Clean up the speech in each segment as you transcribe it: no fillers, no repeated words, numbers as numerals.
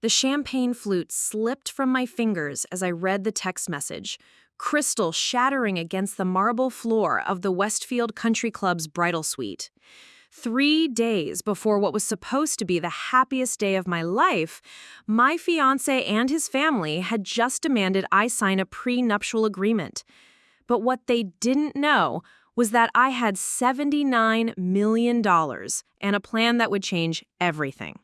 The champagne flute slipped from my fingers as I read the text message, crystal shattering against the marble floor of the Westfield Country Club's bridal suite. 3 days before what was supposed to be the happiest day of my life, my fiancé and his family had just demanded I sign a prenuptial agreement. But what they didn't know was that I had $79 million and a plan that would change everything.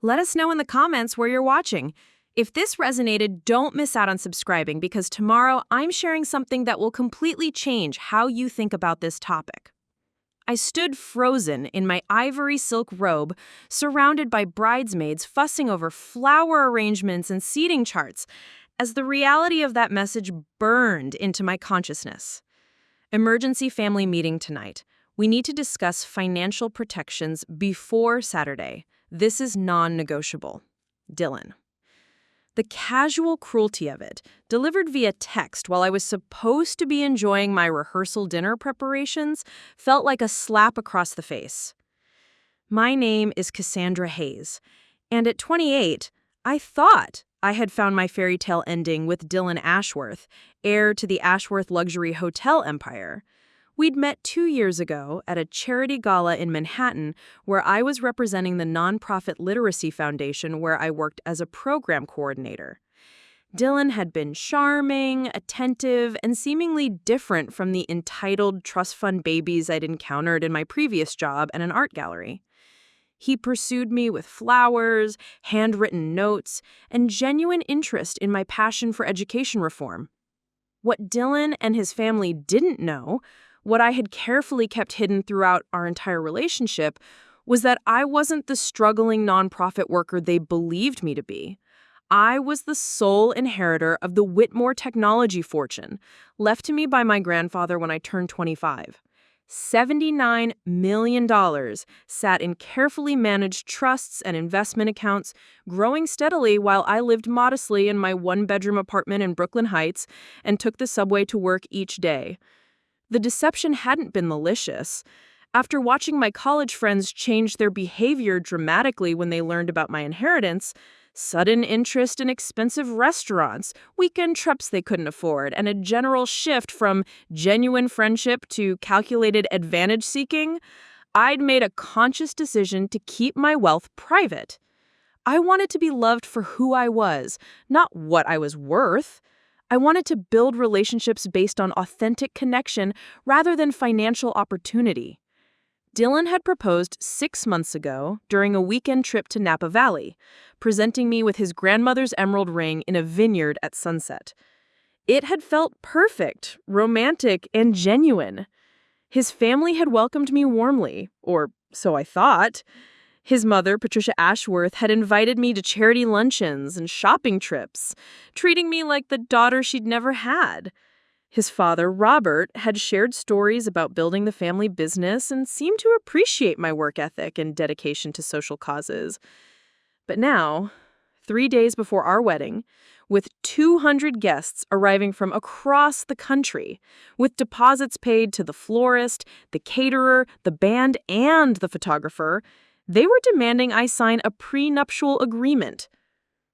Let us know in the comments where you're watching. If this resonated, don't miss out on subscribing because tomorrow I'm sharing something that will completely change how you think about this topic. I stood frozen in my ivory silk robe, surrounded by bridesmaids fussing over flower arrangements and seating charts, as the reality of that message burned into my consciousness. Emergency family meeting tonight. We need to discuss financial protections before Saturday. This is non-negotiable. Dylan. The casual cruelty of it, delivered via text while I was supposed to be enjoying my rehearsal dinner preparations, felt like a slap across the face. My name is Cassandra Hayes, and at 28, I thought I had found my fairy tale ending with Dylan Ashworth, heir to the Ashworth luxury hotel empire. We'd met 2 years ago at a charity gala in Manhattan where I was representing the nonprofit literacy foundation where I worked as a program coordinator. Dylan had been charming, attentive, and seemingly different from the entitled trust fund babies I'd encountered in my previous job at an art gallery. He pursued me with flowers, handwritten notes, and genuine interest in my passion for education reform. What Dylan and his family didn't know, what I had carefully kept hidden throughout our entire relationship, was that I wasn't the struggling nonprofit worker they believed me to be. I was the sole inheritor of the Whitmore technology fortune, left to me by my grandfather when I turned 25. $79 million sat in carefully managed trusts and investment accounts, growing steadily while I lived modestly in my one-bedroom apartment in Brooklyn Heights and took the subway to work each day. The deception hadn't been malicious. After watching my college friends change their behavior dramatically when they learned about my inheritance, sudden interest in expensive restaurants, weekend trips they couldn't afford, and a general shift from genuine friendship to calculated advantage-seeking, I'd made a conscious decision to keep my wealth private. I wanted to be loved for who I was, not what I was worth. I wanted to build relationships based on authentic connection rather than financial opportunity. Dylan had proposed 6 months ago during a weekend trip to Napa Valley, presenting me with his grandmother's emerald ring in a vineyard at sunset. It had felt perfect, romantic, and genuine. His family had welcomed me warmly, or so I thought. His mother, Patricia Ashworth, had invited me to charity luncheons and shopping trips, treating me like the daughter she'd never had. His father, Robert, had shared stories about building the family business and seemed to appreciate my work ethic and dedication to social causes. But now, 3 days before our wedding, with 200 guests arriving from across the country, with deposits paid to the florist, the caterer, the band, and the photographer, they were demanding I sign a prenuptial agreement.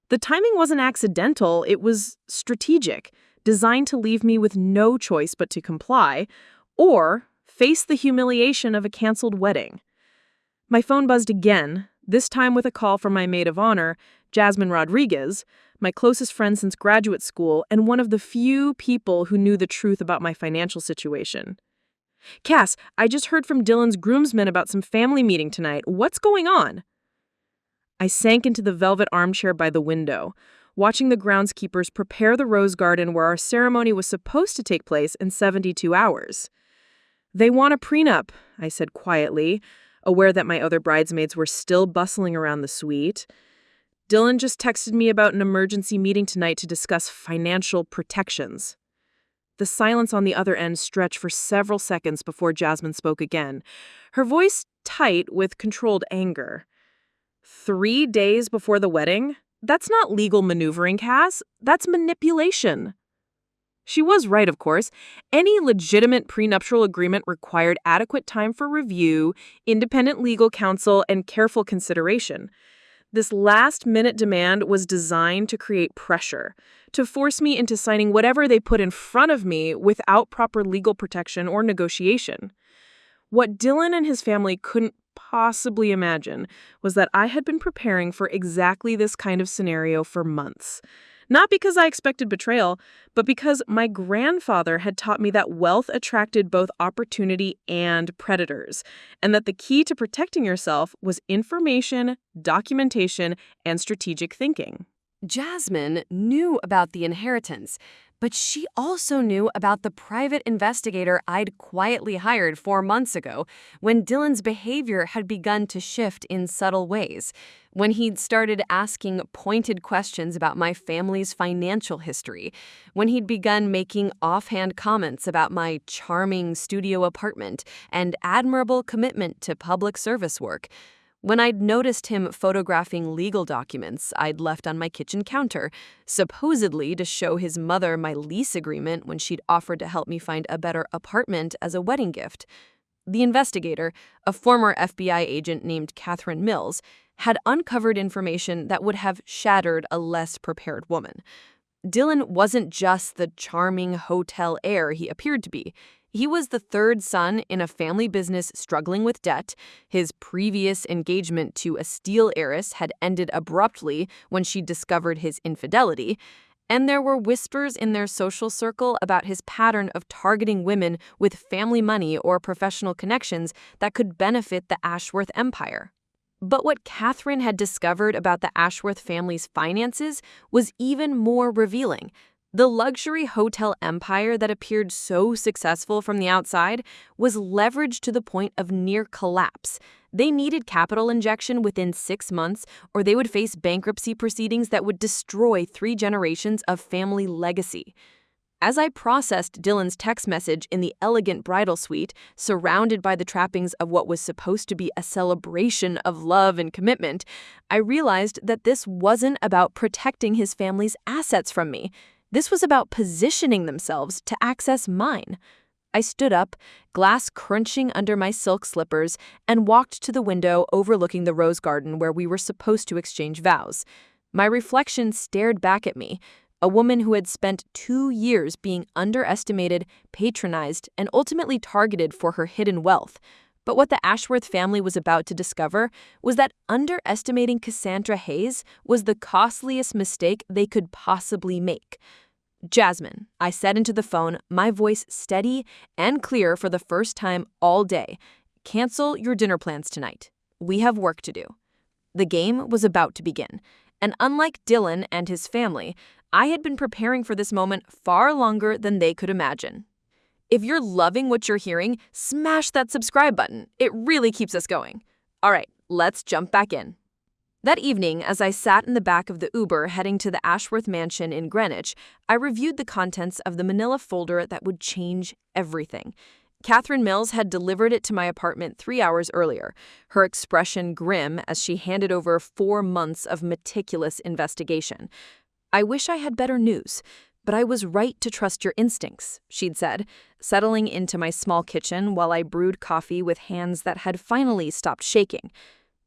The timing wasn't accidental, it was strategic, designed to leave me with no choice but to comply, or face the humiliation of a canceled wedding. My phone buzzed again, this time with a call from my maid of honor, Jasmine Rodriguez, my closest friend since graduate school and one of the few people who knew the truth about my financial situation. Cass, I just heard from Dylan's groomsmen about some family meeting tonight. What's going on? I sank into the velvet armchair by the window, watching the groundskeepers prepare the rose garden where our ceremony was supposed to take place in 72 hours. They want a prenup, I said quietly, aware that my other bridesmaids were still bustling around the suite. Dylan just texted me about an emergency meeting tonight to discuss financial protections. The silence on the other end stretched for several seconds before Jasmine spoke again, her voice tight with controlled anger. 3 days before the wedding? That's not legal maneuvering, Cass. That's manipulation. She was right, of course. Any legitimate prenuptial agreement required adequate time for review, independent legal counsel, and careful consideration. This last-minute demand was designed to create pressure, to force me into signing whatever they put in front of me without proper legal protection or negotiation. What Dylan and his family couldn't possibly imagine was that I had been preparing for exactly this kind of scenario for months. Not because I expected betrayal, but because my grandfather had taught me that wealth attracted both opportunity and predators, and that the key to protecting yourself was information, documentation, and strategic thinking. Jasmine knew about the inheritance, but she also knew about the private investigator I'd quietly hired 4 months ago when Dylan's behavior had begun to shift in subtle ways, when he'd started asking pointed questions about my family's financial history, when he'd begun making offhand comments about my charming studio apartment and admirable commitment to public service work, when I'd noticed him photographing legal documents I'd left on my kitchen counter, supposedly to show his mother my lease agreement when she'd offered to help me find a better apartment as a wedding gift. The investigator, a former FBI agent named Catherine Mills, had uncovered information that would have shattered a less prepared woman. Dylan wasn't just the charming hotel heir he appeared to be. He was the third son in a family business struggling with debt. His previous engagement to a steel heiress had ended abruptly when she discovered his infidelity. And there were whispers in their social circle about his pattern of targeting women with family money or professional connections that could benefit the Ashworth empire. But what Catherine had discovered about the Ashworth family's finances was even more revealing. The luxury hotel empire that appeared so successful from the outside was leveraged to the point of near collapse. They needed capital injection within 6 months, or they would face bankruptcy proceedings that would destroy 3 generations of family legacy. As I processed Dylan's text message in the elegant bridal suite, surrounded by the trappings of what was supposed to be a celebration of love and commitment, I realized that this wasn't about protecting his family's assets from me. This was about positioning themselves to access mine. I stood up, glass crunching under my silk slippers, and walked to the window overlooking the rose garden where we were supposed to exchange vows. My reflection stared back at me, a woman who had spent 2 years being underestimated, patronized, and ultimately targeted for her hidden wealth. But what the Ashworth family was about to discover was that underestimating Cassandra Hayes was the costliest mistake they could possibly make. "Jasmine," I said into the phone, my voice steady and clear for the first time all day. "Cancel your dinner plans tonight. We have work to do." The game was about to begin, and unlike Dylan and his family, I had been preparing for this moment far longer than they could imagine. If you're loving what you're hearing, smash that subscribe button. It really keeps us going. All right, let's jump back in. That evening, as I sat in the back of the Uber heading to the Ashworth mansion in Greenwich, I reviewed the contents of the manila folder that would change everything. Catherine Mills had delivered it to my apartment 3 hours earlier, her expression grim as she handed over 4 months of meticulous investigation. "I wish I had better news, but I was right to trust your instincts," she'd said, settling into my small kitchen while I brewed coffee with hands that had finally stopped shaking.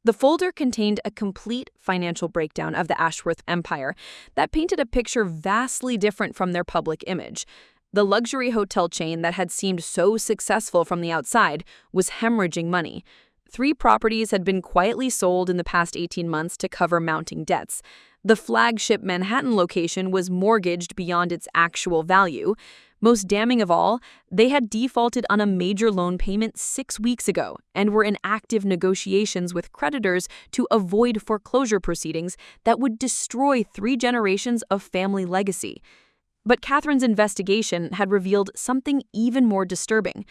The folder contained a complete financial breakdown of the Ashworth empire that painted a picture vastly different from their public image. The luxury hotel chain that had seemed so successful from the outside was hemorrhaging money. 3 properties had been quietly sold in the past 18 months to cover mounting debts. The flagship Manhattan location was mortgaged beyond its actual value. Most damning of all, they had defaulted on a major loan payment 6 weeks ago and were in active negotiations with creditors to avoid foreclosure proceedings that would destroy 3 generations of family legacy. But Catherine's investigation had revealed something even more disturbing.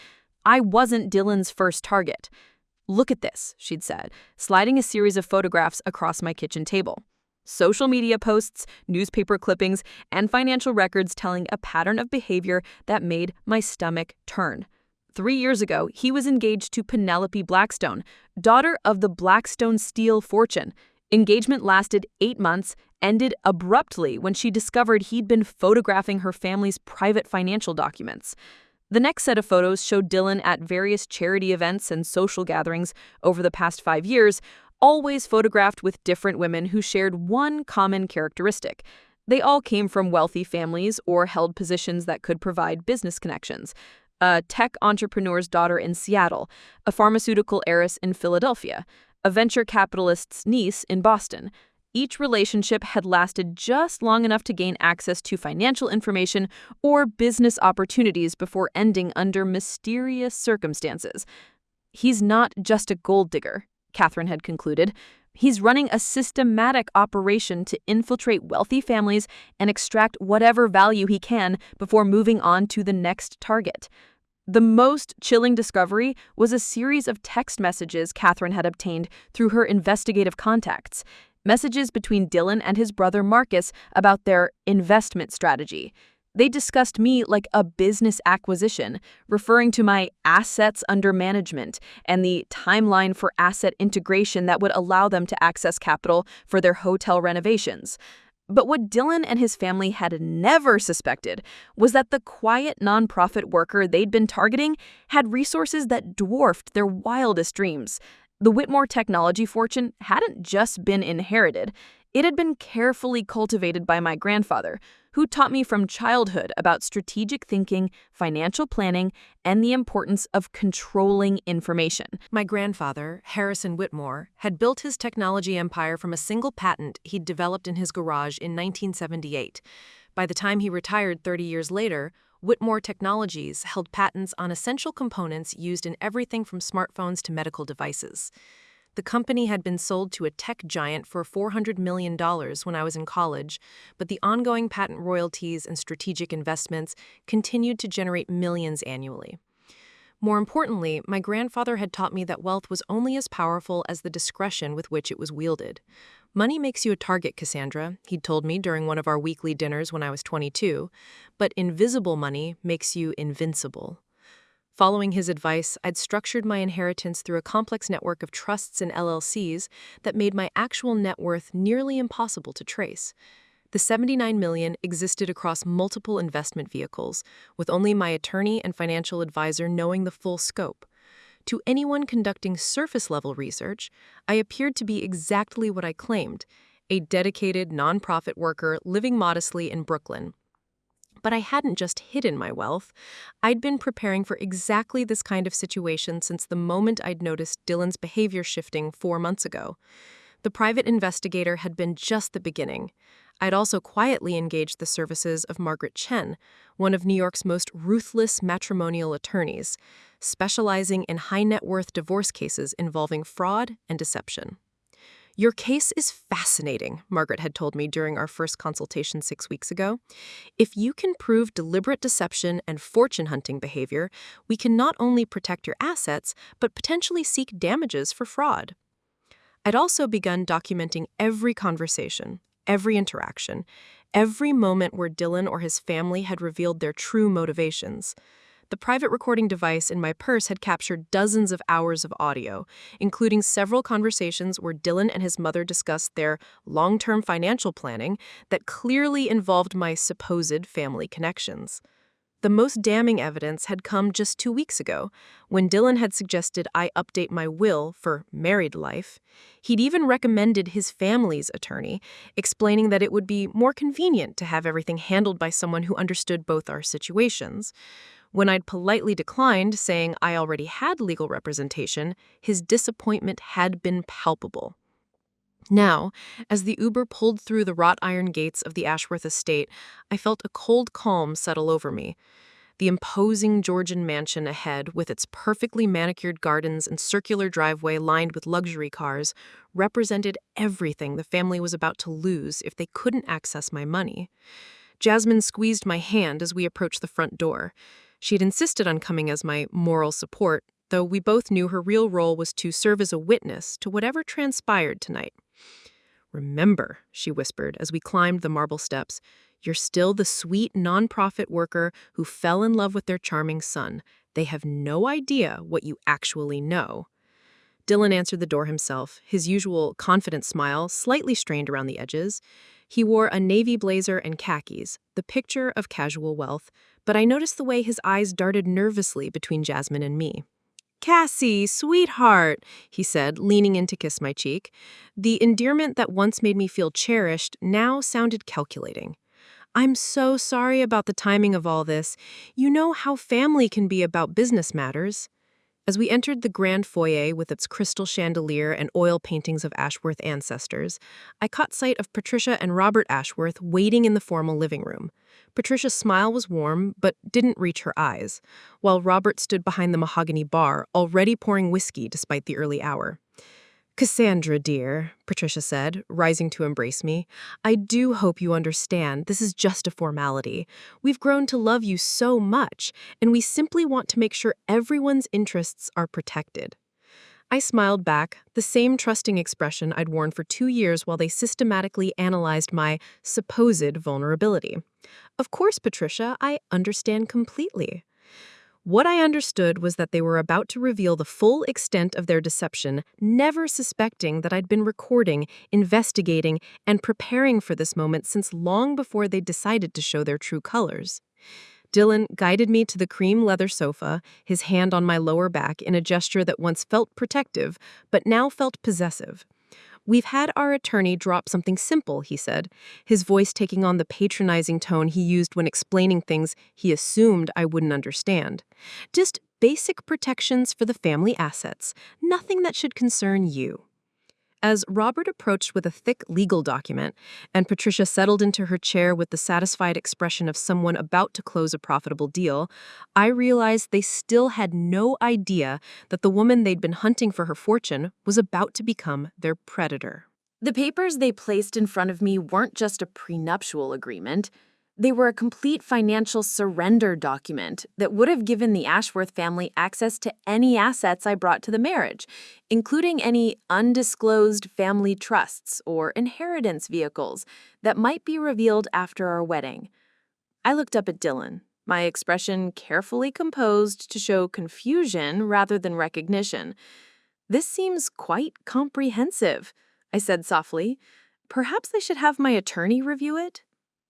I wasn't Dylan's first target. "Look at this," she'd said, sliding a series of photographs across my kitchen table. Social media posts, newspaper clippings, and financial records telling a pattern of behavior that made my stomach turn. 3 years ago, he was engaged to Penelope Blackstone, daughter of the Blackstone steel fortune. Engagement lasted 8 months, ended abruptly when she discovered he'd been photographing her family's private financial documents. The next set of photos showed Dylan at various charity events and social gatherings over the past 5 years, always photographed with different women who shared one common characteristic. They all came from wealthy families or held positions that could provide business connections. A tech entrepreneur's daughter in Seattle, a pharmaceutical heiress in Philadelphia, a venture capitalist's niece in Boston. Each relationship had lasted just long enough to gain access to financial information or business opportunities before ending under mysterious circumstances. He's not just a gold digger, Catherine had concluded. He's running a systematic operation to infiltrate wealthy families and extract whatever value he can before moving on to the next target. The most chilling discovery was a series of text messages Catherine had obtained through her investigative contacts, messages between Dylan and his brother Marcus about their investment strategy. They discussed me like a business acquisition, referring to my assets under management and the timeline for asset integration that would allow them to access capital for their hotel renovations. But what Dylan and his family had never suspected was that the quiet nonprofit worker they'd been targeting had resources that dwarfed their wildest dreams. The Whitmore technology fortune hadn't just been inherited, it had been carefully cultivated by my grandfather, who taught me from childhood about strategic thinking, financial planning, and the importance of controlling information. My grandfather, Harrison Whitmore, had built his technology empire from a single patent he'd developed in his garage in 1978. By the time he retired 30 years later, Whitmore Technologies held patents on essential components used in everything from smartphones to medical devices. The company had been sold to a tech giant for $400 million when I was in college, but the ongoing patent royalties and strategic investments continued to generate millions annually. More importantly, my grandfather had taught me that wealth was only as powerful as the discretion with which it was wielded. Money makes you a target, Cassandra, he'd told me during one of our weekly dinners when I was 22, but invisible money makes you invincible. Following his advice, I'd structured my inheritance through a complex network of trusts and LLCs that made my actual net worth nearly impossible to trace. The $79 million existed across multiple investment vehicles, with only my attorney and financial advisor knowing the full scope. To anyone conducting surface-level research, I appeared to be exactly what I claimed, a dedicated nonprofit worker living modestly in Brooklyn. But I hadn't just hidden my wealth. I'd been preparing for exactly this kind of situation since the moment I'd noticed Dylan's behavior shifting 4 months ago. The private investigator had been just the beginning. I'd also quietly engaged the services of Margaret Chen, one of New York's most ruthless matrimonial attorneys, specializing in high-net-worth divorce cases involving fraud and deception. "Your case is fascinating," Margaret had told me during our first consultation 6 weeks ago. "If you can prove deliberate deception and fortune-hunting behavior, we can not only protect your assets, but potentially seek damages for fraud." I'd also begun documenting every conversation, every interaction, every moment where Dylan or his family had revealed their true motivations. The private recording device in my purse had captured dozens of hours of audio, including several conversations where Dylan and his mother discussed their long-term financial planning that clearly involved my supposed family connections. The most damning evidence had come just 2 weeks ago, when Dylan had suggested I update my will for married life. He'd even recommended his family's attorney, explaining that it would be more convenient to have everything handled by someone who understood both our situations. When I'd politely declined, saying I already had legal representation, his disappointment had been palpable. Now, as the Uber pulled through the wrought iron gates of the Ashworth estate, I felt a cold calm settle over me. The imposing Georgian mansion ahead, with its perfectly manicured gardens and circular driveway lined with luxury cars, represented everything the family was about to lose if they couldn't access my money. Jasmine squeezed my hand as we approached the front door. She'd insisted on coming as my moral support, though we both knew her real role was to serve as a witness to whatever transpired tonight. "Remember," she whispered as we climbed the marble steps, "you're still the sweet nonprofit worker who fell in love with their charming son. They have no idea what you actually know." Dylan answered the door himself, his usual confident smile slightly strained around the edges. He wore a navy blazer and khakis, the picture of casual wealth, but I noticed the way his eyes darted nervously between Jasmine and me. Cassie, sweetheart, he said, leaning in to kiss my cheek. The endearment that once made me feel cherished now sounded calculating. I'm so sorry about the timing of all this. You know how family can be about business matters. As we entered the grand foyer with its crystal chandelier and oil paintings of Ashworth ancestors, I caught sight of Patricia and Robert Ashworth waiting in the formal living room. Patricia's smile was warm, but didn't reach her eyes, while Robert stood behind the mahogany bar, already pouring whiskey despite the early hour. Cassandra, dear, Patricia said, rising to embrace me, I do hope you understand this is just a formality. We've grown to love you so much, and we simply want to make sure everyone's interests are protected. I smiled back, the same trusting expression I'd worn for 2 years while they systematically analyzed my supposed vulnerability. Of course, Patricia, I understand completely. What I understood was that they were about to reveal the full extent of their deception, never suspecting that I'd been recording, investigating, and preparing for this moment since long before they decided to show their true colors. Dylan guided me to the cream leather sofa, his hand on my lower back in a gesture that once felt protective, but now felt possessive. We've had our attorney drop something simple, he said, his voice taking on the patronizing tone he used when explaining things he assumed I wouldn't understand. Just basic protections for the family assets, nothing that should concern you. As Robert approached with a thick legal document, and Patricia settled into her chair with the satisfied expression of someone about to close a profitable deal, I realized they still had no idea that the woman they'd been hunting for her fortune was about to become their predator. The papers they placed in front of me weren't just a prenuptial agreement. They were a complete financial surrender document that would have given the Ashworth family access to any assets I brought to the marriage, including any undisclosed family trusts or inheritance vehicles that might be revealed after our wedding. I looked up at Dylan, my expression carefully composed to show confusion rather than recognition. "This seems quite comprehensive," I said softly. "Perhaps I should have my attorney review it?"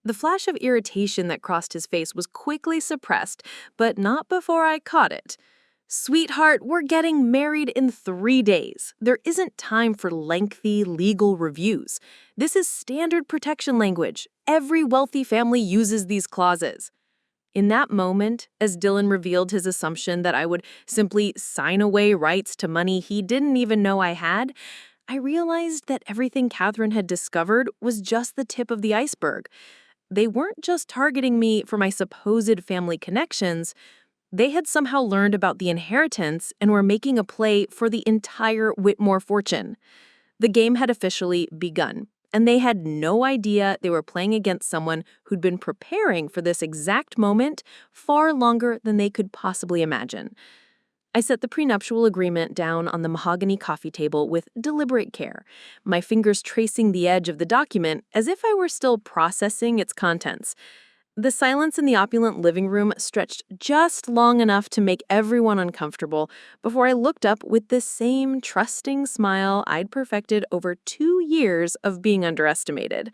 The flash of irritation that crossed his face was quickly suppressed, but not before I caught it. "Sweetheart, we're getting married in 3 days. There isn't time for lengthy legal reviews. This is standard protection language. Every wealthy family uses these clauses." In that moment, as Dylan revealed his assumption that I would simply sign away rights to money he didn't even know I had, I realized that everything Catherine had discovered was just the tip of the iceberg. They weren't just targeting me for my supposed family connections. They had somehow learned about the inheritance and were making a play for the entire Whitmore fortune. The game had officially begun, and they had no idea they were playing against someone who'd been preparing for this exact moment far longer than they could possibly imagine. I set the prenuptial agreement down on the mahogany coffee table with deliberate care, my fingers tracing the edge of the document as if I were still processing its contents. The silence in the opulent living room stretched just long enough to make everyone uncomfortable before I looked up with the same trusting smile I'd perfected over 2 years of being underestimated.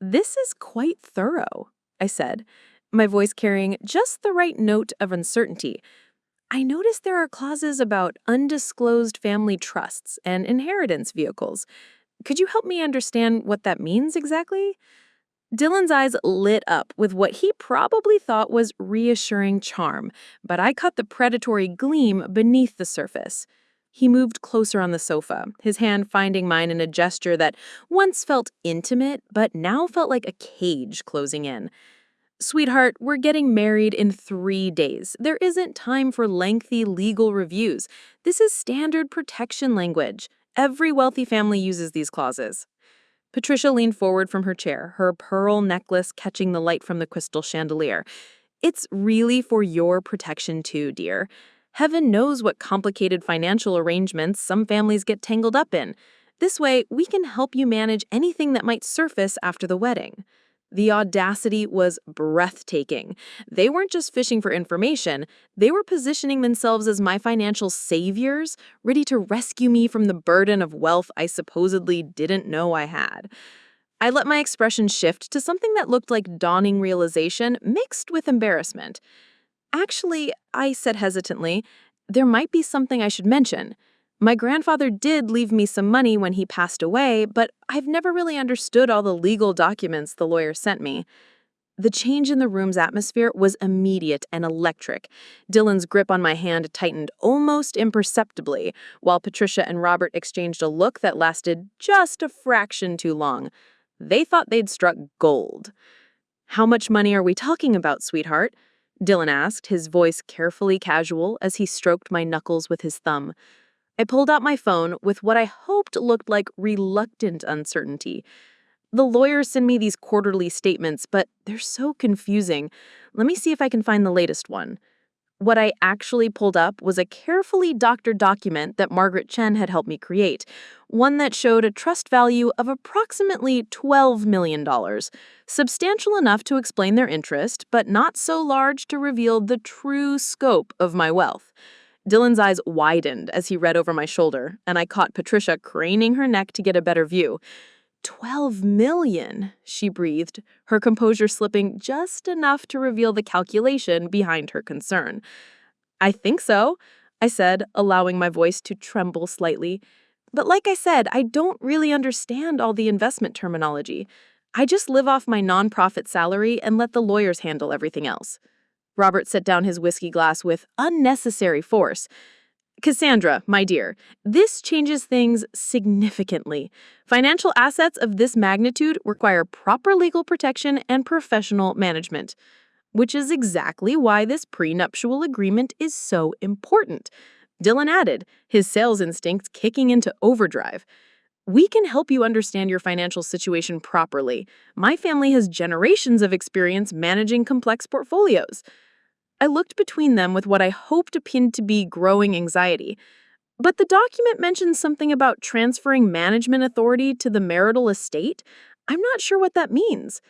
"This is quite thorough," I said, my voice carrying just the right note of uncertainty. "I noticed there are clauses about undisclosed family trusts and inheritance vehicles. Could you help me understand what that means exactly?" Dylan's eyes lit up with what he probably thought was reassuring charm, but I caught the predatory gleam beneath the surface. He moved closer on the sofa, his hand finding mine in a gesture that once felt intimate, but now felt like a cage closing in. "Sweetheart, we're getting married in 3 days. There isn't time for lengthy legal reviews. This is standard protection language. Every wealthy family uses these clauses." Patricia leaned forward from her chair, her pearl necklace catching the light from the crystal chandelier. "It's really for your protection too, dear. Heaven knows what complicated financial arrangements some families get tangled up in. This way, we can help you manage anything that might surface after the wedding." The audacity was breathtaking. They weren't just fishing for information, they were positioning themselves as my financial saviors, ready to rescue me from the burden of wealth I supposedly didn't know I had. I let my expression shift to something that looked like dawning realization mixed with embarrassment. "Actually," I said hesitantly, There might be something I should mention. My grandfather did leave me some money when he passed away, but I've never really understood all the legal documents the lawyer sent me. The change in the room's atmosphere was immediate and electric. Dylan's grip on my hand tightened almost imperceptibly, while Patricia and Robert exchanged a look that lasted just a fraction too long. They thought they'd struck gold. "How much money are we talking about, sweetheart?" Dylan asked, his voice carefully casual as he stroked my knuckles with his thumb. I pulled out my phone with what I hoped looked like reluctant uncertainty. The lawyers send me these quarterly statements, but they're so confusing. Let me see if I can find the latest one. What I actually pulled up was a carefully doctored document that Margaret Chen had helped me create, one that showed a trust value of approximately $12 million, substantial enough to explain their interest, but not so large to reveal the true scope of my wealth. Dylan's eyes widened as he read over my shoulder, and I caught Patricia craning her neck to get a better view. $12 million, she breathed, her composure slipping just enough to reveal the calculation behind her concern. "I think so," I said, allowing my voice to tremble slightly. "But like I said, I don't really understand all the investment terminology. I just live off my nonprofit salary and let the lawyers handle everything else." Robert set down his whiskey glass with unnecessary force. "Cassandra, my dear, this changes things significantly. Financial assets of this magnitude require proper legal protection and professional management, which is exactly why this prenuptial agreement is so important," Dylan added, his sales instincts kicking into overdrive. "We can help you understand your financial situation properly. My family has generations of experience managing complex portfolios." I looked between them with what I hoped appeared to be growing anxiety. "But the document mentions something about transferring management authority to the marital estate. I'm not sure what that means."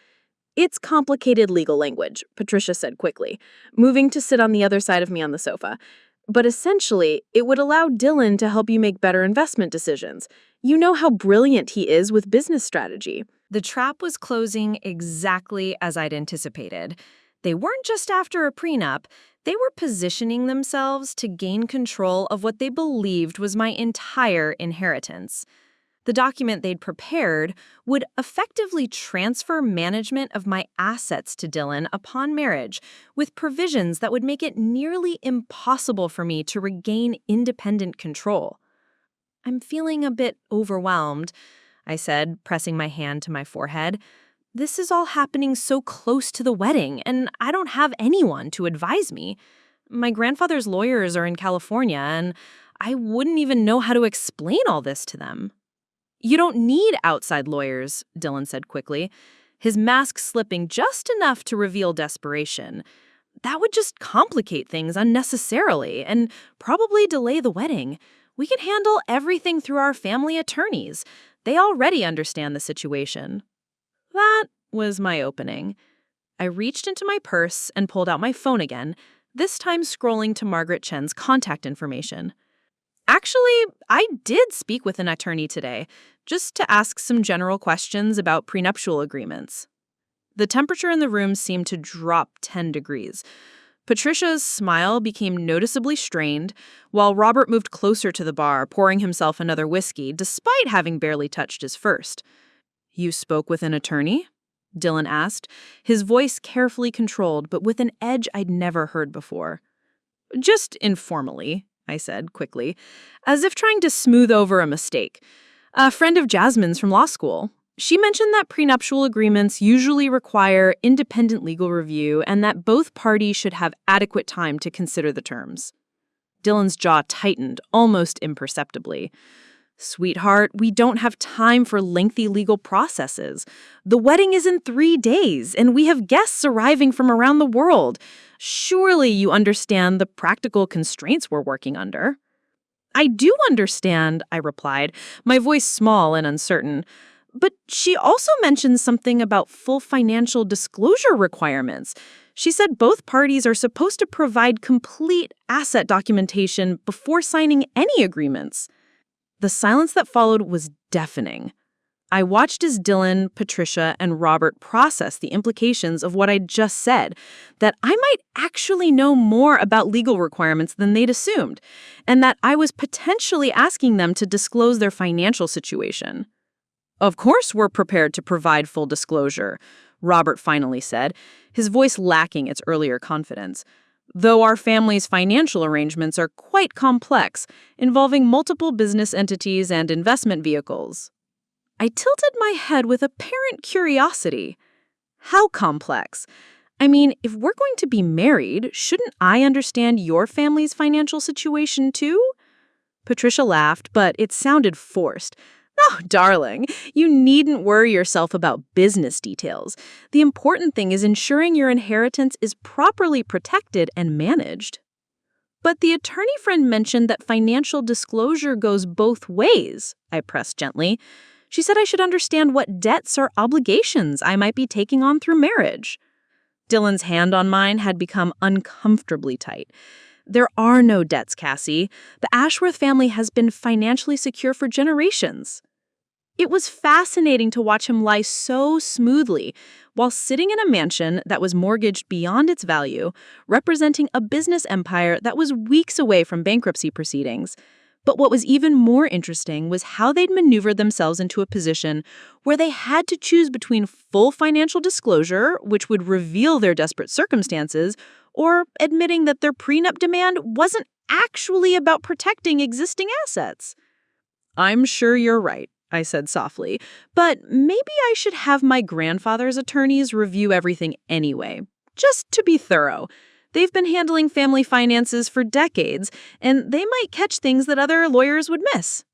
"It's complicated legal language," Patricia said quickly, moving to sit on the other side of me on the sofa. "But essentially, it would allow Dylan to help you make better investment decisions. You know how brilliant he is with business strategy." The trap was closing exactly as I'd anticipated. They weren't just after a prenup, they were positioning themselves to gain control of what they believed was my entire inheritance. The document they'd prepared would effectively transfer management of my assets to Dylan upon marriage, with provisions that would make it nearly impossible for me to regain independent control. "I'm feeling a bit overwhelmed," I said, pressing my hand to my forehead. "This is all happening so close to the wedding, and I don't have anyone to advise me. My grandfather's lawyers are in California, and I wouldn't even know how to explain all this to them." "You don't need outside lawyers," Dylan said quickly, his mask slipping just enough to reveal desperation. "That would just complicate things unnecessarily and probably delay the wedding. We can handle everything through our family attorneys. They already understand the situation." That was my opening. I reached into my purse and pulled out my phone again, this time scrolling to Margaret Chen's contact information. Actually, I did speak with an attorney today, just to ask some general questions about prenuptial agreements. The temperature in the room seemed to drop 10 degrees. Patricia's smile became noticeably strained, while Robert moved closer to the bar, pouring himself another whiskey, despite having barely touched his first. "You spoke with an attorney?" Dylan asked, his voice carefully controlled, but with an edge I'd never heard before. "Just informally," I said quickly, as if trying to smooth over a mistake. "A friend of Jasmine's from law school. She mentioned that prenuptial agreements usually require independent legal review and that both parties should have adequate time to consider the terms." Dylan's jaw tightened, almost imperceptibly. "Sweetheart, we don't have time for lengthy legal processes. The wedding is in 3 days, and we have guests arriving from around the world. Surely you understand the practical constraints we're working under." "I do understand," I replied, my voice small and uncertain. "But she also mentioned something about full financial disclosure requirements. She said both parties are supposed to provide complete asset documentation before signing any agreements." The silence that followed was deafening. I watched as Dylan, Patricia, and Robert process the implications of what I'd just said, that I might actually know more about legal requirements than they'd assumed, and that I was potentially asking them to disclose their financial situation. "Of course we're prepared to provide full disclosure," Robert finally said, his voice lacking its earlier confidence. "Though our family's financial arrangements are quite complex, involving multiple business entities and investment vehicles." I tilted my head with apparent curiosity. How complex? I mean, if we're going to be married, shouldn't I understand your family's financial situation too? Patricia laughed, but it sounded forced. "Oh, darling, you needn't worry yourself about business details. The important thing is ensuring your inheritance is properly protected and managed." "But the attorney friend mentioned that financial disclosure goes both ways," I pressed gently. "She said I should understand what debts or obligations I might be taking on through marriage." Dylan's hand on mine had become uncomfortably tight. "There are no debts, Cassie. The Ashworth family has been financially secure for generations." It was fascinating to watch him lie so smoothly while sitting in a mansion that was mortgaged beyond its value, representing a business empire that was weeks away from bankruptcy proceedings. But what was even more interesting was how they'd maneuvered themselves into a position where they had to choose between full financial disclosure, which would reveal their desperate circumstances, or admitting that their prenup demand wasn't actually about protecting existing assets. "I'm sure you're right," I said softly, "but maybe I should have my grandfather's attorneys review everything anyway, just to be thorough. They've been handling family finances for decades, and they might catch things that other lawyers would miss."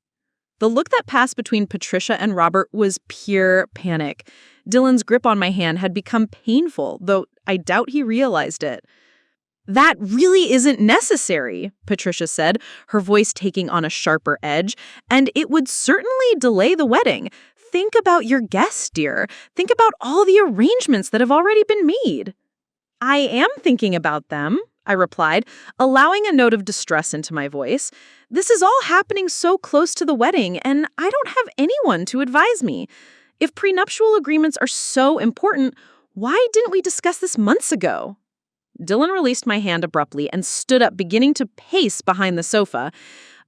The look that passed between Patricia and Robert was pure panic. Dylan's grip on my hand had become painful, though I doubt he realized it. "That really isn't necessary," Patricia said, her voice taking on a sharper edge, "and it would certainly delay the wedding. Think about your guests, dear. Think about all the arrangements that have already been made." "I am thinking about them," I replied, allowing a note of distress into my voice. "This is all happening so close to the wedding, and I don't have anyone to advise me. If prenuptial agreements are so important, why didn't we discuss this months ago?" Dylan released my hand abruptly and stood up, beginning to pace behind the sofa.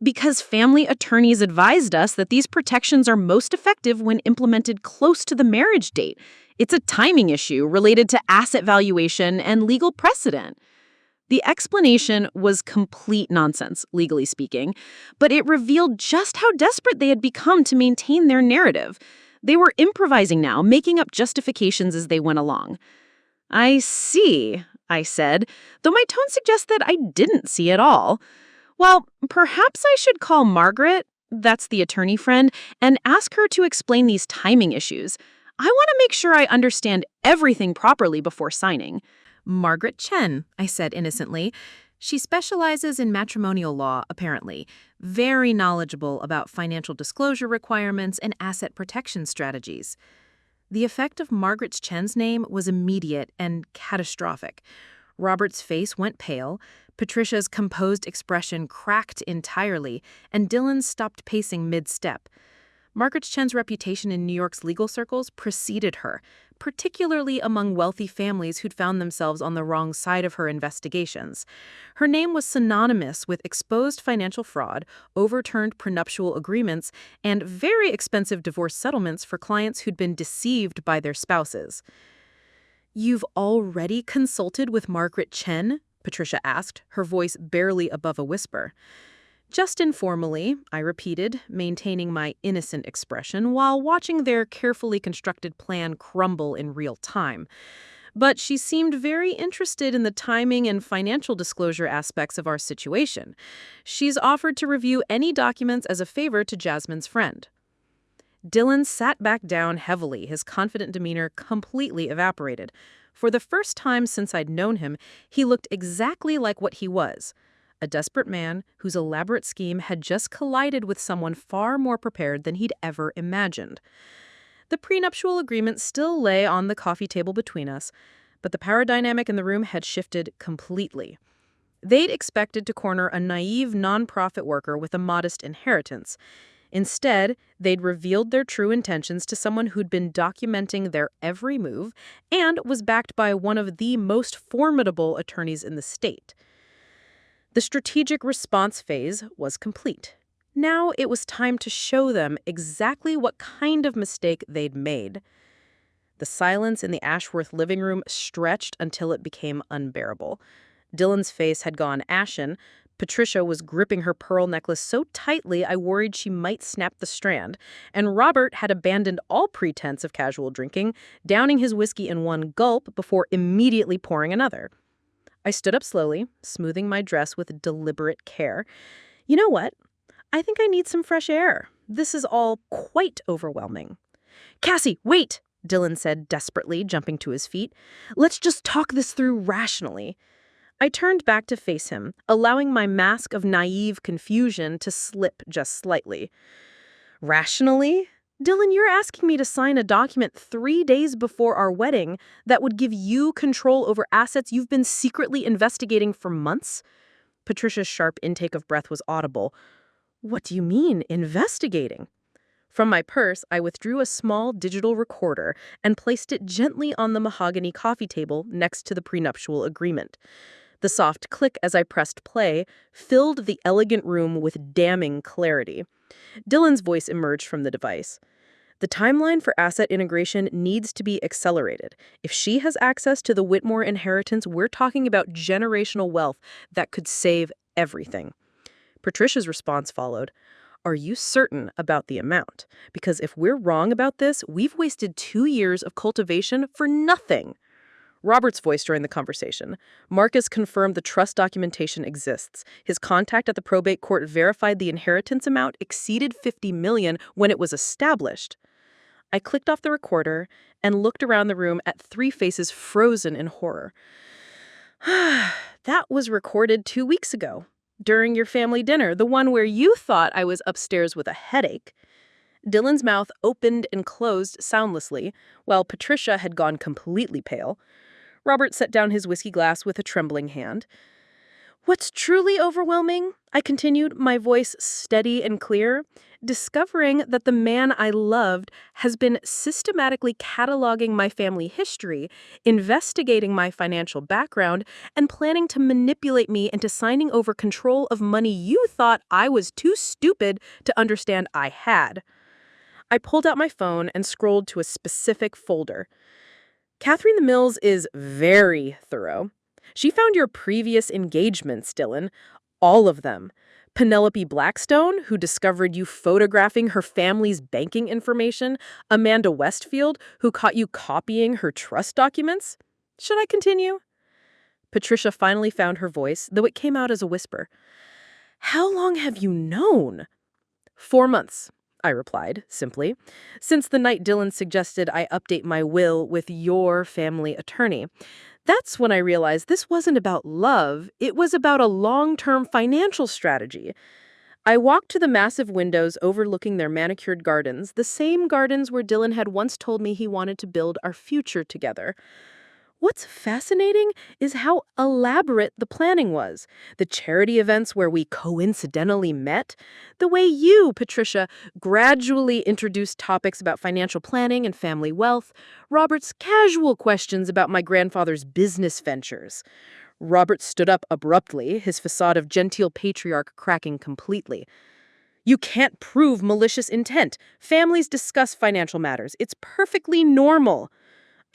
"Because family attorneys advised us that these protections are most effective when implemented close to the marriage date. It's a timing issue related to asset valuation and legal precedent." The explanation was complete nonsense, legally speaking, but it revealed just how desperate they had become to maintain their narrative. They were improvising now, making up justifications as they went along. "I see," I said, though my tone suggests that I didn't see at all. "Well, perhaps I should call Margaret," that's the attorney friend, "and ask her to explain these timing issues. I want to make sure I understand everything properly before signing." "Margaret Chen," I said innocently. "She specializes in matrimonial law, apparently. Very knowledgeable about financial disclosure requirements and asset protection strategies." The effect of Margaret Chen's name was immediate and catastrophic. Robert's face went pale, Patricia's composed expression cracked entirely, and Dylan stopped pacing mid-step. Margaret Chen's reputation in New York's legal circles preceded her, particularly among wealthy families who'd found themselves on the wrong side of her investigations. Her name was synonymous with exposed financial fraud, overturned prenuptial agreements, and very expensive divorce settlements for clients who'd been deceived by their spouses. "You've already consulted with Margaret Chen?" Patricia asked, her voice barely above a whisper. "Just informally," I repeated, maintaining my innocent expression while watching their carefully constructed plan crumble in real time. "But she seemed very interested in the timing and financial disclosure aspects of our situation. She's offered to review any documents as a favor to Jasmine's friend." Dylan sat back down heavily, his confident demeanor completely evaporated. For the first time since I'd known him, he looked exactly like what he was. A desperate man whose elaborate scheme had just collided with someone far more prepared than he'd ever imagined. The prenuptial agreement still lay on the coffee table between us, but the power dynamic in the room had shifted completely. They'd expected to corner a naive nonprofit worker with a modest inheritance. Instead, they'd revealed their true intentions to someone who'd been documenting their every move and was backed by one of the most formidable attorneys in the state. The strategic response phase was complete. Now it was time to show them exactly what kind of mistake they'd made. The silence in the Ashworth living room stretched until it became unbearable. Dylan's face had gone ashen. Patricia was gripping her pearl necklace so tightly I worried she might snap the strand, and Robert had abandoned all pretense of casual drinking, downing his whiskey in one gulp before immediately pouring another. I stood up slowly, smoothing my dress with deliberate care. You know what? I think I need some fresh air. This is all quite overwhelming. Cassie, wait! Dylan said desperately, jumping to his feet. Let's just talk this through rationally. I turned back to face him, allowing my mask of naive confusion to slip just slightly. Rationally? Dylan, you're asking me to sign a document 3 days before our wedding that would give you control over assets you've been secretly investigating for months? Patricia's sharp intake of breath was audible. What do you mean, investigating? From my purse, I withdrew a small digital recorder and placed it gently on the mahogany coffee table next to the prenuptial agreement. The soft click as I pressed play filled the elegant room with damning clarity. Dylan's voice emerged from the device. The timeline for asset integration needs to be accelerated. If she has access to the Whitmore inheritance, we're talking about generational wealth that could save everything. Patricia's response followed. Are you certain about the amount? Because if we're wrong about this, we've wasted 2 years of cultivation for nothing. Robert's voice during the conversation. Marcus confirmed the trust documentation exists. His contact at the probate court verified the inheritance amount exceeded $50 million when it was established. I clicked off the recorder and looked around the room at 3 faces frozen in horror. That was recorded 2 weeks ago, during your family dinner, the one where you thought I was upstairs with a headache. Dylan's mouth opened and closed soundlessly, while Patricia had gone completely pale. Robert set down his whiskey glass with a trembling hand. What's truly overwhelming, I continued, my voice steady and clear, discovering that the man I loved has been systematically cataloging my family history, investigating my financial background, and planning to manipulate me into signing over control of money you thought I was too stupid to understand I had. I pulled out my phone and scrolled to a specific folder. Catherine the Mills is very thorough. She found your previous engagements, Dylan. All of them. Penelope Blackstone, who discovered you photographing her family's banking information. Amanda Westfield, who caught you copying her trust documents. Should I continue? Patricia finally found her voice, though it came out as a whisper. How long have you known? 4 months. I replied, simply, since the night Dylan suggested I update my will with your family attorney. That's when I realized this wasn't about love, it was about a long-term financial strategy. I walked to the massive windows overlooking their manicured gardens, the same gardens where Dylan had once told me he wanted to build our future together. What's fascinating is how elaborate the planning was. The charity events where we coincidentally met, the way you, Patricia, gradually introduced topics about financial planning and family wealth, Robert's casual questions about my grandfather's business ventures. Robert stood up abruptly, his facade of genteel patriarch cracking completely. You can't prove malicious intent. Families discuss financial matters. It's perfectly normal.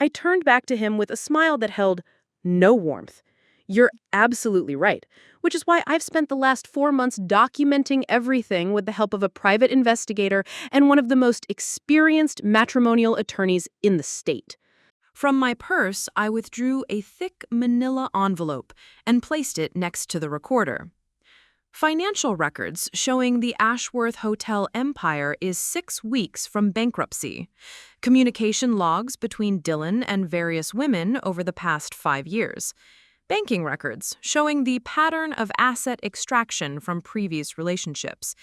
I turned back to him with a smile that held no warmth. You're absolutely right, which is why I've spent the last 4 months documenting everything with the help of a private investigator and one of the most experienced matrimonial attorneys in the state. From my purse, I withdrew a thick manila envelope and placed it next to the recorder. Financial records showing the Ashworth Hotel empire is 6 weeks from bankruptcy. Communication logs between Dylan and various women over the past 5 years. Banking records showing the pattern of asset extraction from previous relationships.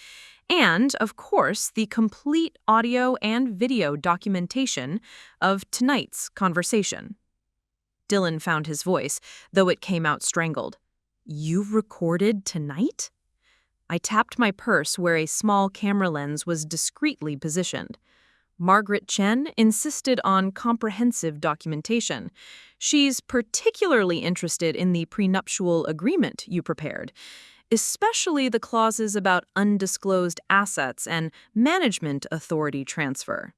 And, of course, the complete audio and video documentation of tonight's conversation. Dylan found his voice, though it came out strangled. You recorded tonight? I tapped my purse where a small camera lens was discreetly positioned. Margaret Chen insisted on comprehensive documentation. She's particularly interested in the prenuptial agreement you prepared, especially the clauses about undisclosed assets and management authority transfer.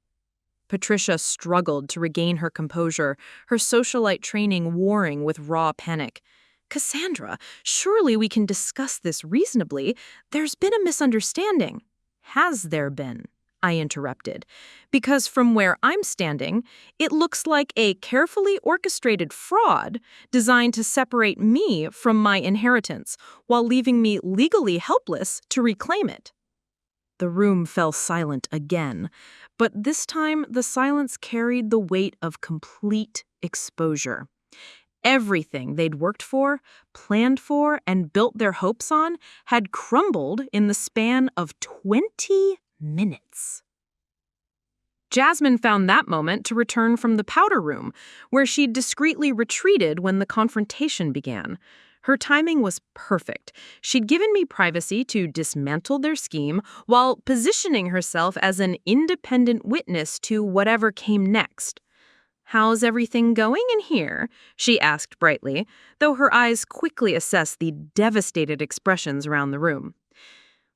Patricia struggled to regain her composure, her socialite training warring with raw panic. Cassandra, surely we can discuss this reasonably. There's been a misunderstanding. Has there been? I interrupted, because from where I'm standing, it looks like a carefully orchestrated fraud designed to separate me from my inheritance while leaving me legally helpless to reclaim it. The room fell silent again, but this time the silence carried the weight of complete exposure. Everything they'd worked for, planned for, and built their hopes on had crumbled in the span of 20 minutes. Jasmine found that moment to return from the powder room, where she'd discreetly retreated when the confrontation began. Her timing was perfect. She'd given me privacy to dismantle their scheme while positioning herself as an independent witness to whatever came next. "How's everything going in here?" she asked brightly, though her eyes quickly assessed the devastated expressions around the room.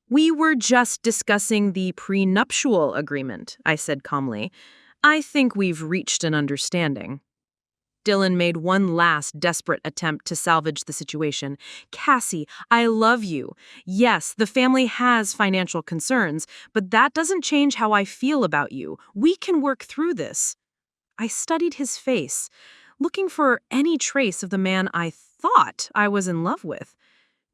"We were just discussing the prenuptial agreement," I said calmly. "I think we've reached an understanding." Dylan made one last desperate attempt to salvage the situation. "Cassie, I love you. Yes, the family has financial concerns, but that doesn't change how I feel about you. We can work through this." I studied his face, looking for any trace of the man I thought I was in love with.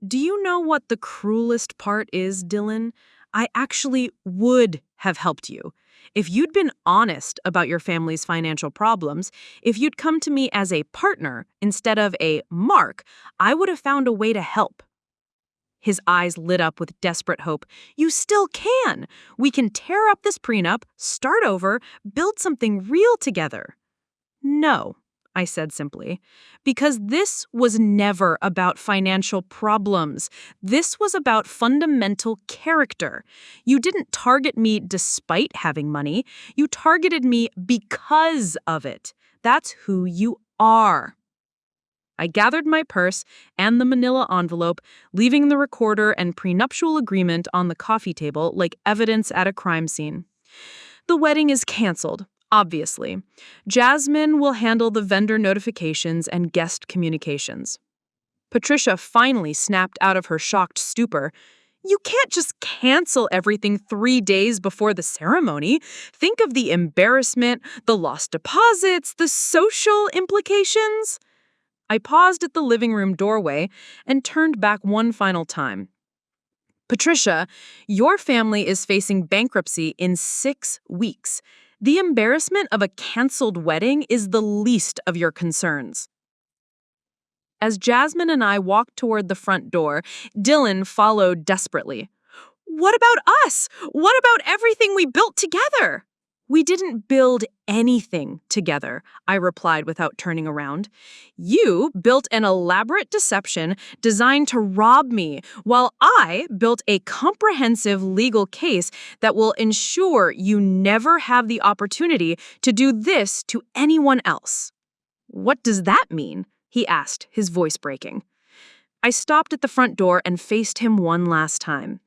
"Do you know what the cruelest part is, Dylan? I actually would have helped you. If you'd been honest about your family's financial problems, if you'd come to me as a partner instead of a mark, I would have found a way to help." His eyes lit up with desperate hope. "You still can. We can tear up this prenup, start over, build something real together." "No," I said simply, "because this was never about financial problems. This was about fundamental character. You didn't target me despite having money. You targeted me because of it. That's who you are." I gathered my purse and the manila envelope, leaving the recorder and prenuptial agreement on the coffee table like evidence at a crime scene. "The wedding is canceled. Obviously. Jasmine will handle the vendor notifications and guest communications." Patricia finally snapped out of her shocked stupor. "You can't just cancel everything 3 days before the ceremony. Think of the embarrassment, the lost deposits, the social implications." I paused at the living room doorway and turned back one final time. "Patricia, your family is facing bankruptcy in 6 weeks. The embarrassment of a canceled wedding is the least of your concerns." As Jasmine and I walked toward the front door, Dylan followed desperately. "What about us? What about everything we built together?" "We didn't build anything together," I replied without turning around. "You built an elaborate deception designed to rob me, while I built a comprehensive legal case that will ensure you never have the opportunity to do this to anyone else." "What does that mean?" he asked, his voice breaking. I stopped at the front door and faced him one last time.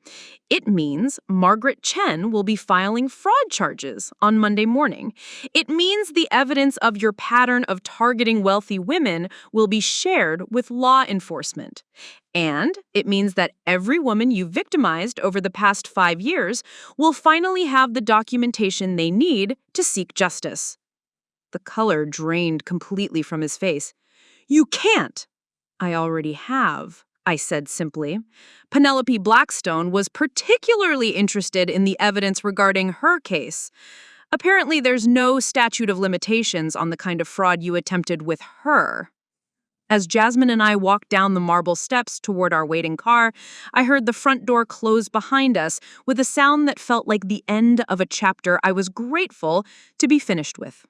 "It means Margaret Chen will be filing fraud charges on Monday morning. It means the evidence of your pattern of targeting wealthy women will be shared with law enforcement. And it means that every woman you victimized over the past 5 years will finally have the documentation they need to seek justice." The color drained completely from his face. "You can't." "I already have," I said simply. Penelope Blackstone was particularly interested in the evidence regarding her case. Apparently, there's no statute of limitations on the kind of fraud you attempted with her. As Jasmine and I walked down the marble steps toward our waiting car, I heard the front door close behind us with a sound that felt like the end of a chapter I was grateful to be finished with.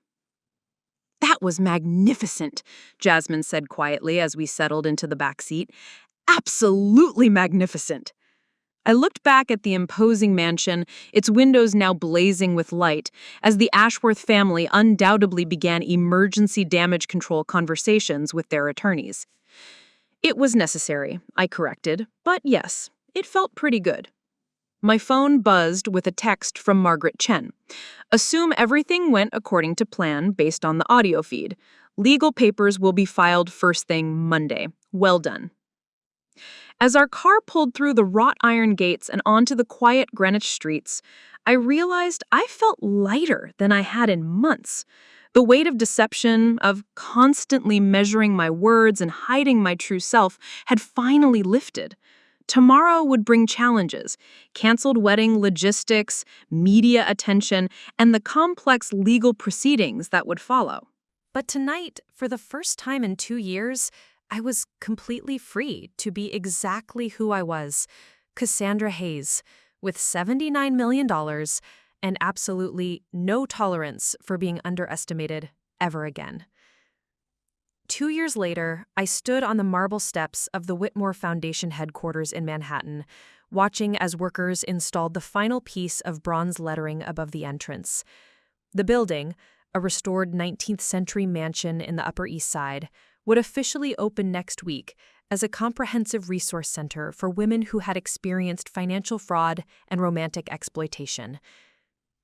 "That was magnificent," Jasmine said quietly as we settled into the back seat. "Absolutely magnificent." I looked back at the imposing mansion, its windows now blazing with light, as the Ashworth family undoubtedly began emergency damage control conversations with their attorneys. It was necessary, I corrected, but yes, it felt pretty good. My phone buzzed with a text from Margaret Chen. Assume everything went according to plan based on the audio feed. Legal papers will be filed first thing Monday. Well done. As our car pulled through the wrought iron gates and onto the quiet Greenwich streets, I realized I felt lighter than I had in months. The weight of deception, of constantly measuring my words and hiding my true self, had finally lifted. Tomorrow would bring challenges: canceled wedding logistics, media attention, and the complex legal proceedings that would follow. But tonight, for the first time in 2 years, I was completely free to be exactly who I was, Cassandra Hayes, with $79 million and absolutely no tolerance for being underestimated ever again. 2 years later, I stood on the marble steps of the Whitmore Foundation headquarters in Manhattan, watching as workers installed the final piece of bronze lettering above the entrance. The building, a restored 19th century mansion in the Upper East Side, would officially open next week as a comprehensive resource center for women who had experienced financial fraud and romantic exploitation.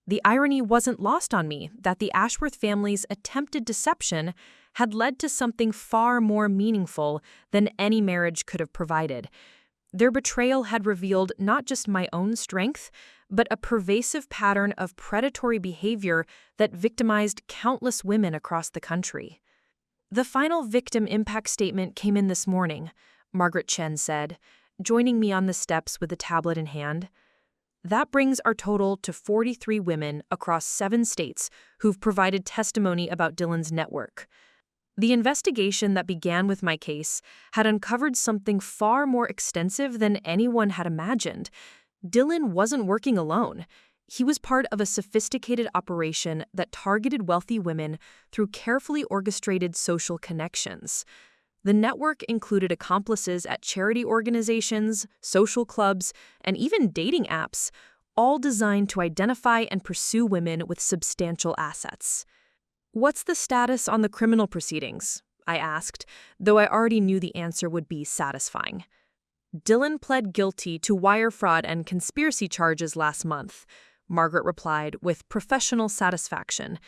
The irony wasn't lost on me that the Ashworth family's attempted deception had led to something far more meaningful than any marriage could have provided. Their betrayal had revealed not just my own strength, but a pervasive pattern of predatory behavior that victimized countless women across the country. The final victim impact statement came in this morning, Margaret Chen said, joining me on the steps with a tablet in hand. That brings our total to 43 women across 7 states who've provided testimony about Dylan's network. The investigation that began with my case had uncovered something far more extensive than anyone had imagined. Dylan wasn't working alone. He was part of a sophisticated operation that targeted wealthy women through carefully orchestrated social connections. The network included accomplices at charity organizations, social clubs, and even dating apps, all designed to identify and pursue women with substantial assets. "What's the status on the criminal proceedings?" I asked, though I already knew the answer would be satisfying. "Dylan pled guilty to wire fraud and conspiracy charges last month," Margaret replied with professional satisfaction.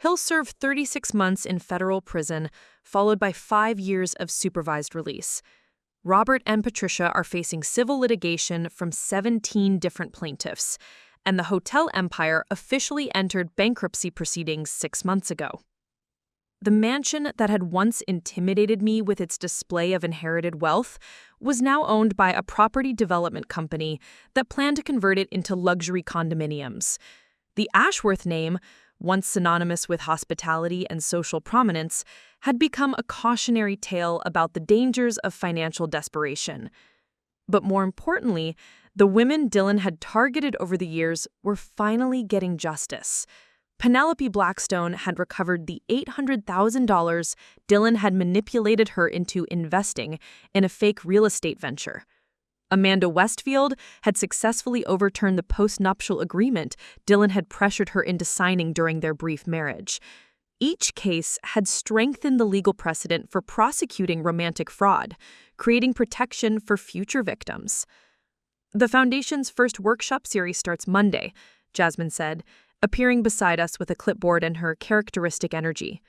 "He'll serve 36 months in federal prison, followed by 5 years of supervised release. Robert and Patricia are facing civil litigation from 17 different plaintiffs, and the hotel empire officially entered bankruptcy proceedings 6 months ago." The mansion that had once intimidated me with its display of inherited wealth was now owned by a property development company that planned to convert it into luxury condominiums. The Ashworth name, once synonymous with hospitality and social prominence, had become a cautionary tale about the dangers of financial desperation. But more importantly, the women Dylan had targeted over the years were finally getting justice. Penelope Blackstone had recovered the $800,000 Dylan had manipulated her into investing in a fake real estate venture. Amanda Westfield had successfully overturned the post-nuptial agreement Dylan had pressured her into signing during their brief marriage. Each case had strengthened the legal precedent for prosecuting romantic fraud, creating protection for future victims. "The Foundation's first workshop series starts Monday," Jasmine said, appearing beside us with a clipboard and her characteristic energy.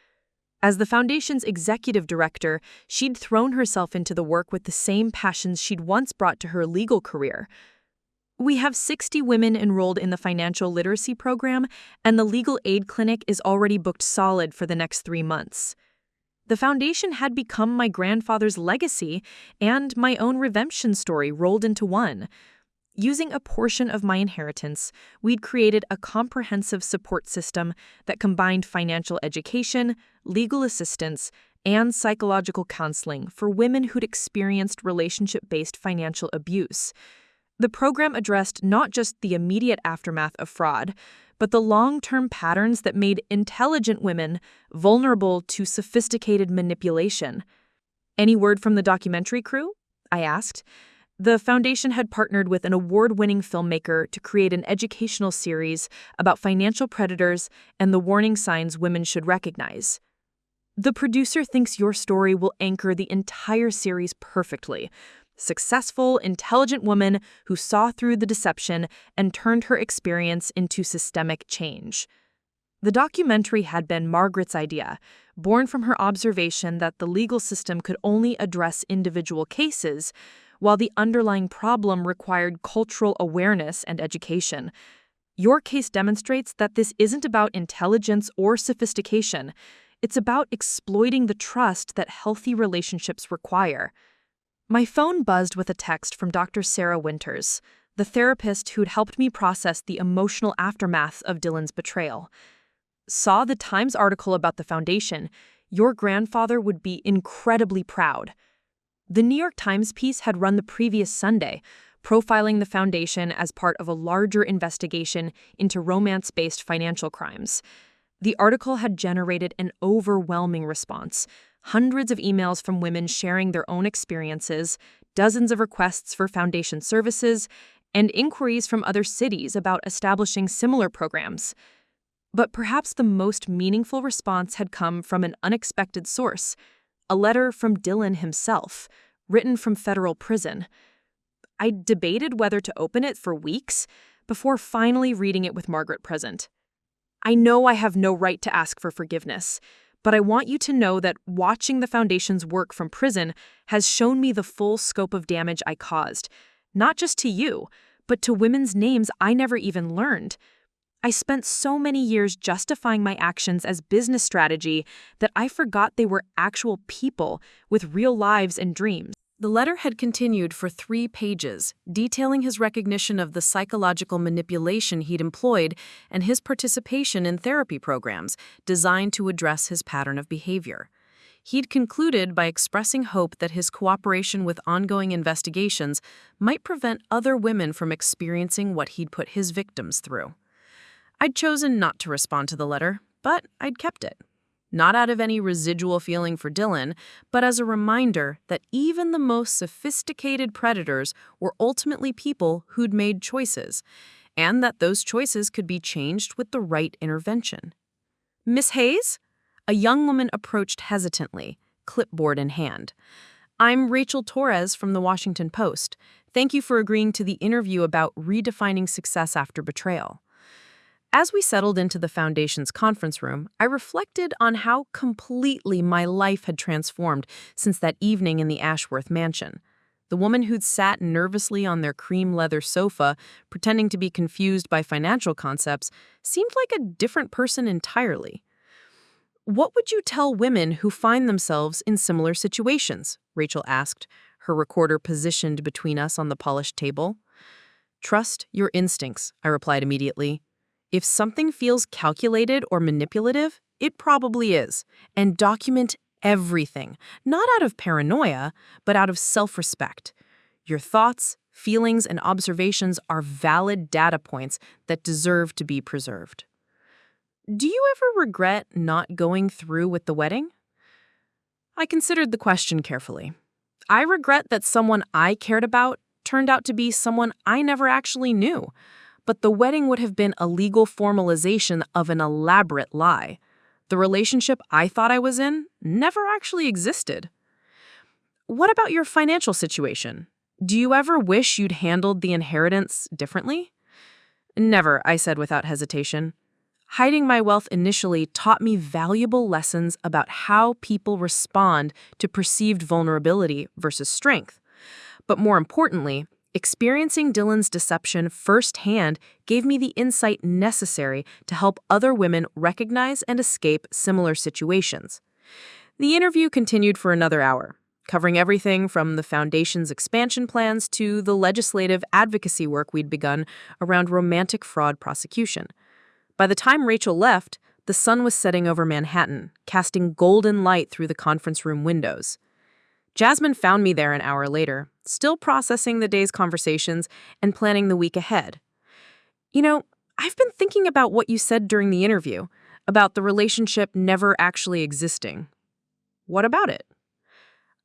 As the Foundation's executive director, she'd thrown herself into the work with the same passions she'd once brought to her legal career. "We have 60 women enrolled in the financial literacy program, and the legal aid clinic is already booked solid for the next 3 months." The Foundation had become my grandfather's legacy and my own redemption story rolled into one. Using a portion of my inheritance, we'd created a comprehensive support system that combined financial education, legal assistance, and psychological counseling for women who'd experienced relationship-based financial abuse. The program addressed not just the immediate aftermath of fraud, but the long-term patterns that made intelligent women vulnerable to sophisticated manipulation. "Any word from the documentary crew?" I asked. The foundation had partnered with an award-winning filmmaker to create an educational series about financial predators and the warning signs women should recognize. The producer thinks your story will anchor the entire series perfectly. Successful, intelligent woman who saw through the deception and turned her experience into systemic change. The documentary had been Margaret's idea, born from her observation that the legal system could only address individual cases, while the underlying problem required cultural awareness and education. Your case demonstrates that this isn't about intelligence or sophistication. It's about exploiting the trust that healthy relationships require. My phone buzzed with a text from Dr. Sarah Winters, the therapist who'd helped me process the emotional aftermath of Dylan's betrayal. Saw the Times article about the foundation. Your grandfather would be incredibly proud. The New York Times piece had run the previous Sunday, profiling the foundation as part of a larger investigation into romance-based financial crimes. The article had generated an overwhelming response. Hundreds of emails from women sharing their own experiences, dozens of requests for foundation services, and inquiries from other cities about establishing similar programs. But perhaps the most meaningful response had come from an unexpected source, a letter from Dylan himself, written from federal prison. I debated whether to open it for weeks before finally reading it with Margaret present. I know I have no right to ask for forgiveness, but I want you to know that watching the foundation's work from prison has shown me the full scope of damage I caused, not just to you, but to women's names I never even learned. I spent so many years justifying my actions as business strategy that I forgot they were actual people with real lives and dreams. The letter had continued for 3 pages, detailing his recognition of the psychological manipulation he'd employed and his participation in therapy programs designed to address his pattern of behavior. He'd concluded by expressing hope that his cooperation with ongoing investigations might prevent other women from experiencing what he'd put his victims through. I'd chosen not to respond to the letter, but I'd kept it. Not out of any residual feeling for Dylan, but as a reminder that even the most sophisticated predators were ultimately people who'd made choices, and that those choices could be changed with the right intervention. "Miss Hayes?" A young woman approached hesitantly, clipboard in hand. "I'm Rachel Torres from the Washington Post. Thank you for agreeing to the interview about redefining success after betrayal." As we settled into the foundation's conference room, I reflected on how completely my life had transformed since that evening in the Ashworth mansion. The woman who'd sat nervously on their cream leather sofa, pretending to be confused by financial concepts, seemed like a different person entirely. "What would you tell women who find themselves in similar situations?" Rachel asked, her recorder positioned between us on the polished table. "Trust your instincts," I replied immediately. "If something feels calculated or manipulative, it probably is. And document everything, not out of paranoia, but out of self-respect. Your thoughts, feelings, and observations are valid data points that deserve to be preserved." Do you ever regret not going through with the wedding? I considered the question carefully. I regret that someone I cared about turned out to be someone I never actually knew. But the wedding would have been a legal formalization of an elaborate lie. The relationship I thought I was in never actually existed. What about your financial situation? Do you ever wish you'd handled the inheritance differently? Never, I said without hesitation. Hiding my wealth initially taught me valuable lessons about how people respond to perceived vulnerability versus strength. But more importantly, experiencing Dylan's deception firsthand gave me the insight necessary to help other women recognize and escape similar situations. The interview continued for another hour, covering everything from the foundation's expansion plans to the legislative advocacy work we'd begun around romantic fraud prosecution. By the time Rachel left, the sun was setting over Manhattan, casting golden light through the conference room windows. Jasmine found me there an hour later, still processing the day's conversations and planning the week ahead. "You know, I've been thinking about what you said during the interview, about the relationship never actually existing." "What about it?"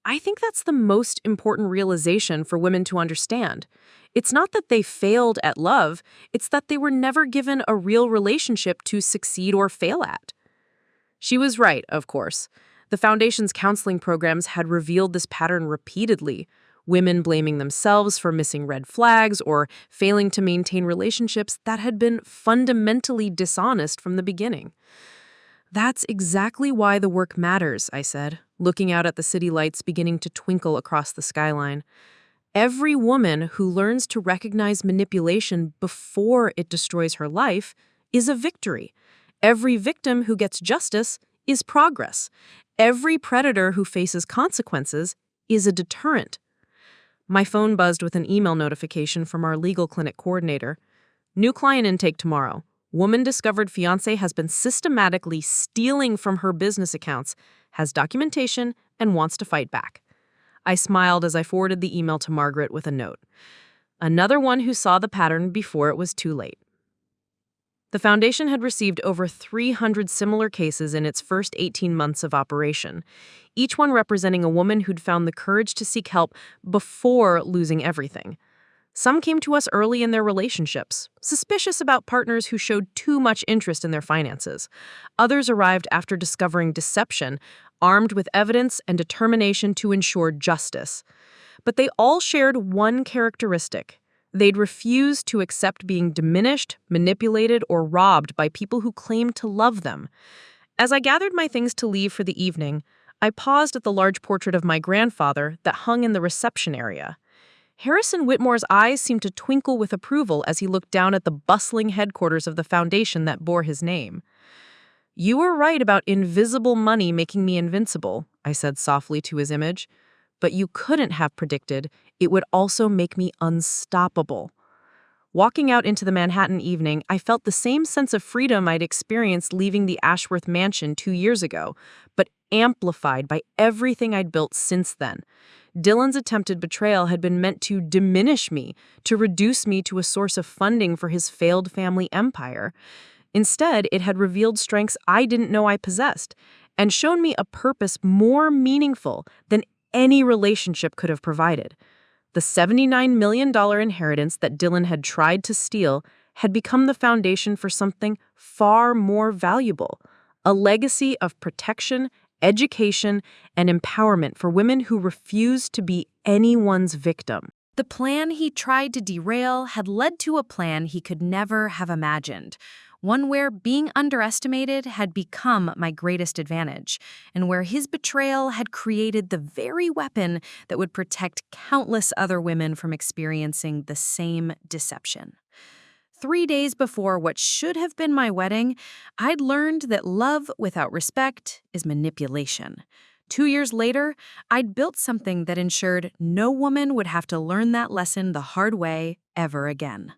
I think that's the most important realization for women to understand. It's not that they failed at love, it's that they were never given a real relationship to succeed or fail at. She was right, of course. The Foundation's counseling programs had revealed this pattern repeatedly, women blaming themselves for missing red flags or failing to maintain relationships that had been fundamentally dishonest from the beginning. That's exactly why the work matters, I said, looking out at the city lights beginning to twinkle across the skyline. Every woman who learns to recognize manipulation before it destroys her life is a victory. Every victim who gets justice is progress. Every predator who faces consequences is a deterrent. My phone buzzed with an email notification from our legal clinic coordinator. New client intake tomorrow. Woman discovered fiancé has been systematically stealing from her business accounts, has documentation, and wants to fight back. I smiled as I forwarded the email to Margaret with a note. Another one who saw the pattern before it was too late. The Foundation had received over 300 similar cases in its first 18 months of operation, each one representing a woman who'd found the courage to seek help before losing everything. Some came to us early in their relationships, suspicious about partners who showed too much interest in their finances. Others arrived after discovering deception, armed with evidence and determination to ensure justice. But they all shared one characteristic. They'd refused to accept being diminished, manipulated, or robbed by people who claimed to love them. As I gathered my things to leave for the evening, I paused at the large portrait of my grandfather that hung in the reception area. Harrison Whitmore's eyes seemed to twinkle with approval as he looked down at the bustling headquarters of the foundation that bore his name. "You were right about invisible money making me invincible," I said softly to his image. "But you couldn't have predicted it would also make me unstoppable." Walking out into the Manhattan evening, I felt the same sense of freedom I'd experienced leaving the Ashworth mansion 2 years ago, but amplified by everything I'd built since then. Dylan's attempted betrayal had been meant to diminish me, to reduce me to a source of funding for his failed family empire. Instead, it had revealed strengths I didn't know I possessed, and shown me a purpose more meaningful than any relationship could have provided. The $79 million inheritance that Dylan had tried to steal had become the foundation for something far more valuable, a legacy of protection, education, and empowerment for women who refused to be anyone's victim. The plan he tried to derail had led to a plan he could never have imagined, one where being underestimated had become my greatest advantage, and where his betrayal had created the very weapon that would protect countless other women from experiencing the same deception. 3 days before what should have been my wedding, I'd learned that love without respect is manipulation. 2 years later, I'd built something that ensured no woman would have to learn that lesson the hard way ever again.